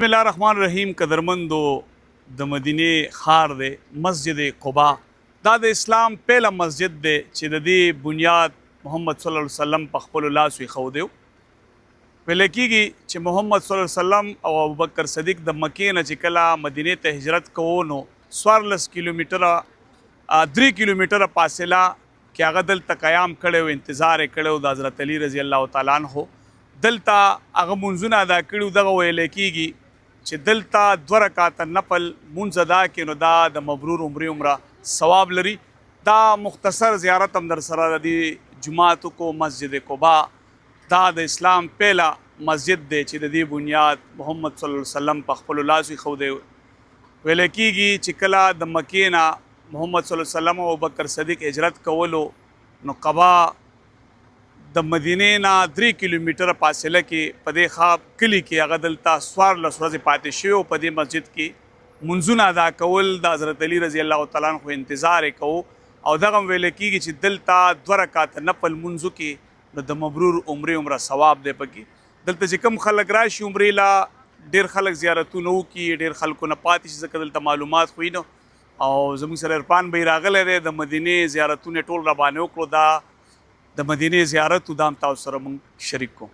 बिस्मिल्लाहिर्रहमानिर्रहीम कदरमंदो द मदीने खार दे मस्जिद क़ुबा दा द इस्लाम पहला मस्जिद दे چې د دې بنیاد محمد صلی الله علیه وسلم په خپل لاس خودیو ویل کېږي چې محمد صلی الله علیه وسلم او ابوبکر صدیق د مکې نه چې کله مدینه ته هجرت کوو نو 14 کیلومتره 3 کیلومتره فاصله کې هغه دلته قیام کړو انتظار کړو د حضرت علی رضی الله تعالی عنہ دلته هغه منځونه ادا کړو دغه ویل کېږي چې دلته 2 رکعات نفل منځ ادا کینو دا د مبرور عمره ثواب لري دا مختصر زیارت هم در سره د جمعات کو مسجد قباء دا د اسلام پهلا مسجد دی چې د دې بنیاد محمد صلی الله علیه وسلم په خپل لاس خو دی ویل کېږي چې کله د مکې نه محمد صلی الله علیه وسلم او ابوبکر صدیق هجرت کولو نو قباء د مدینې نه 3 کیلومتره فاصله کې په دې خواب کلی کې هغه دلته 14 ورځې پاتې شوی او په دې مسجد کې منځونه ادا کول د حضرت علی رضی الله تعالی عنہ انتظار کوو او دغه ویل کېږي چې دلته 2 رکعات نفل منځو کې د مبرور عمره ثواب دی پکې دلته چې کم خلک راشي عمرې لا ډېر خلک زیارتونه وکړي ډېر خلکو نه پاتې شي ځکه دلته معلومات خو نه او زموږ سره عرفان به راغلی دی د مدینې زیارتونه ټول را باندې وکړو دا د مدینه زیارت دام تاسو سره مونږ شریک کو